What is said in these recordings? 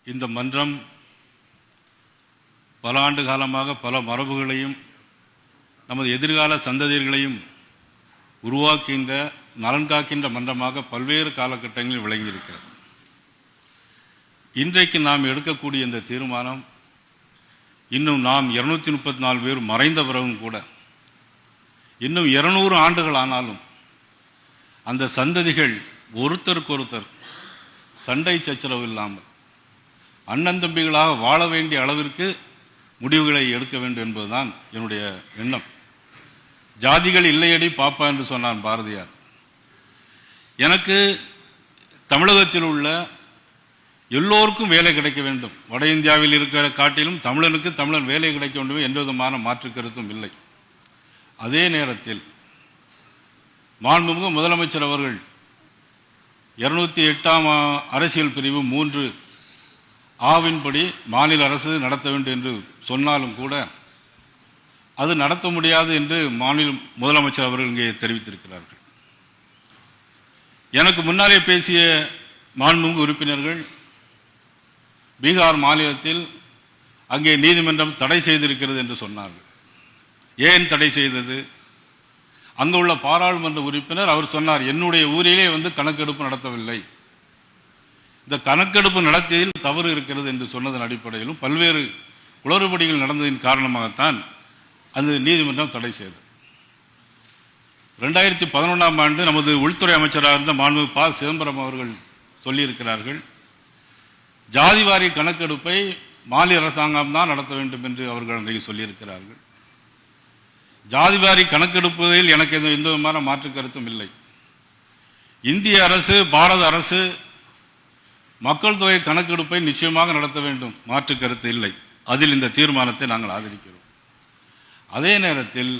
இந்த மன்றம் பல ஆண்டு காலமாக பல மரபுகளையும் நமது எதிர்கால சந்ததியர்களையும் உருவாக்கின்ற நலன் காக்கின்ற மன்றமாக பல்வேறு காலகட்டங்களில் விளங்கியிருக்கிறது. இன்றைக்கு நாம் எடுக்கக்கூடிய இந்த தீர்மானம் இன்னும் நாம் 234 பேர் மறைந்த பிறகும் கூட இன்னும் 200 ஆண்டுகள் ஆனாலும் அந்த சந்ததிகள் ஒருத்தருக்கொருத்தர் சண்டை சச்சரவு இல்லாமல் அண்ணன் தம்பிகளாக வாழ வேண்டிய அளவிற்கு முடிவுகளை எடுக்க வேண்டும் என்பதுதான் என்னுடைய எண்ணம். ஜாதிகள் இல்லையடி பாப்பா என்று சொன்னான் பாரதியார். எனக்கு தமிழகத்தில் உள்ள எல்லோருக்கும் வேலை கிடைக்க வேண்டும், வட இந்தியாவில் இருக்கிற காட்டிலும் தமிழனுக்கு தமிழன் வேலை கிடைக்க வேண்டும் எந்த விதமான மாற்று கருத்தும் இல்லை. அதே நேரத்தில் மாண்புமிகு முதலமைச்சர் அவர்கள் 208ஆம் அரசியல் பிரிவு 3 ஆவின்படி மாநில அரசு நடத்த வேண்டும் என்று சொன்னாலும் கூட அது நடத்த முடியாது என்று மாநில முதலமைச்சர் அவர்கள் இங்கே தெரிவித்திருக்கிறார்கள். எனக்கு முன்னாலே பேசிய மாண்புமிகு உறுப்பினர்கள் பீகார் மாநிலத்தில் அங்கே நீதிமன்றம் தடை செய்திருக்கிறது என்று சொன்னார்கள். ஏன் தடை செய்தது? அங்கு உள்ள பாராளுமன்ற உறுப்பினர் அவர் சொன்னார், என்னுடைய ஊரிலே கணக்கெடுப்பு நடத்தவில்லை, இந்த கணக்கெடுப்பு நடத்தியதில் தவறு இருக்கிறது என்று சொன்னதன் அடிப்படையிலும் பல்வேறு குளறுபடிகள் நடந்ததின் காரணமாகத்தான் அந்த நீதிமன்றம் தடை செய்தது. 2011ஆம் ஆண்டு நமது உள்துறை அமைச்சராக இருந்த மாண்புமிகு ப. சிதம்பரம் அவர்கள் சொல்லியிருக்கிறார்கள், ஜாதிவாரி கணக்கெடுப்பை மாநில அரசாங்கம் தான் நடத்த வேண்டும் என்று அவர்கள் அன்றைக்கு சொல்லியிருக்கிறார்கள். ஜாதிவாரி கணக்கெடுப்பதில் எனக்கு எந்த விதமான மாற்று கருத்தும் இல்லை. இந்திய அரசு, பாரத அரசு மக்கள் தொகை கணக்கெடுப்பை நிச்சயமாக நடத்த வேண்டும், மாற்று கருத்து இல்லை. அதில் இந்த தீர்மானத்தை நாங்கள் ஆதரிக்கிறோம். அதே நேரத்தில்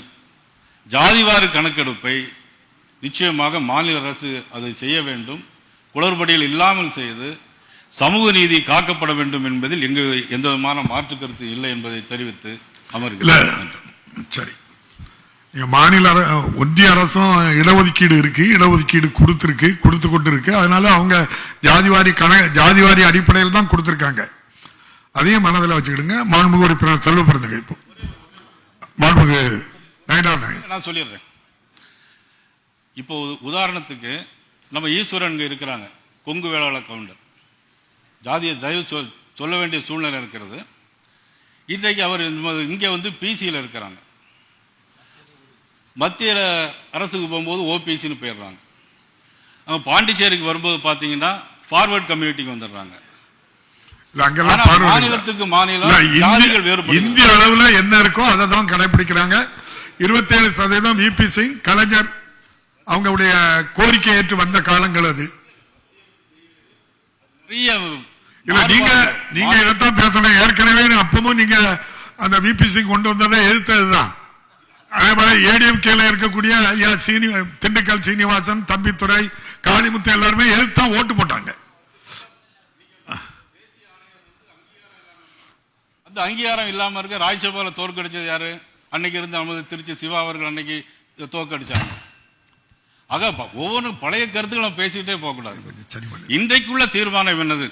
ஜாதிவாரி கணக்கெடுப்பை நிச்சயமாக மாநில அரசு அதை செய்ய வேண்டும், குளறுபடிகள் இல்லாமல் செய்து சமூக நீதி காக்கப்பட வேண்டும் என்பதில் எந்த விதமான மாற்று கருத்து இல்லை என்பதை தெரிவித்து அமர்கிறேன். சரி, மாநில ஒன்றிய அரசும் இடஒதுக்கீடு இருக்கு, இடஒதுக்கீடு கொடுத்து கொண்டு இருக்கு. அதனால அவங்க ஜாதிவாரி அடிப்படையில் தான் கொடுத்திருக்காங்க. அதையும் மனதில் வச்சுக்கிடுங்க. மாண்புமிகு உறுப்பினர் செல்வபிரதங்க இப்போ மாண்புமிகு நான் சொல்லிடுறேன். இப்போ உதாரணத்துக்கு நம்ம ஈஸ்வரன் இருக்கிறாங்க, கொங்கு வேளாளர் கவுண்டர், ஜாதியை தயவு சொல்ல வேண்டிய சூழ்நிலை இருக்கிறது. இன்றைக்கு அவர் இங்கே பிசியில் இருக்கிறாங்க, மத்திய அரசுக்கு போகும்போது ஓபிசின்னு போயிடுறாங்க. அவங்க பாண்டிச்சேரிக்கு வரும்போது பார்த்தீங்கன்னா ஃபார்வர்ட் கம்யூனிட்டிக்கு வந்துடுறாங்க. மாநிலத்துக்கு மாநிலம் ஜாதிகள் வேறுபடும். இந்திய அளவில் என்ன இருக்கோ அதை தான் கடைபிடிக்கிறாங்க. 27% விபி சிங், கலைஞர் அவங்களுடைய கோரிக்கை ஏற்று வந்த காலங்கள் அது. நீங்க இதைத்தான் பேசணும். ஏற்கனவே அப்பவும் நீங்க அந்த விபி சிங் கொண்டு வந்ததை எதிர்த்ததுதான். அதே மாதிரி ஏடிஎம்கேல இருக்கக்கூடிய திண்டுக்கல் சீனிவாசன், தம்பித்துறை, காளிமுத்து எல்லாருமே எதிர்த்தான் ஓட்டு போட்டாங்க. அந்த அங்கீகாரம் இல்லாம இருக்க ராஜ்யசபால தோற்கடிச்சது யாரு? அன்னைக்கு இருந்து நமது திருச்சி சிவா அவர்கள் அன்னைக்கு தோற்கடிச்சாங்க. ஆக ஒவ்வொரு பழைய கருத்துக்களை பேசிக்கிட்டே போகக்கூடாது. இன்றைக்குள்ள தீர்மானம் என்னது?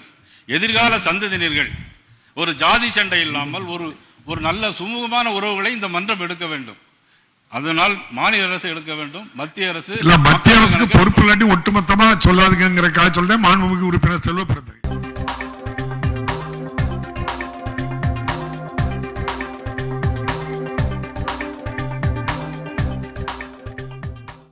எதிர்கால சந்ததியினர்கள் ஒரு ஜாதி சண்டை இல்லாமல் ஒரு நல்ல சுமூகமான உறவுகளை இந்த மன்றம் எடுக்க வேண்டும். அதனால் மாநில அரசு எடுக்க வேண்டும். மத்திய அரசுக்கு பொறுப்பு இல்லாட்டி ஒட்டுமொத்தமா சொல்லாதுங்கிறக்காக சொல்றேன். மாண்புமிகு உறுப்பினர் செல்வபிரதங்க.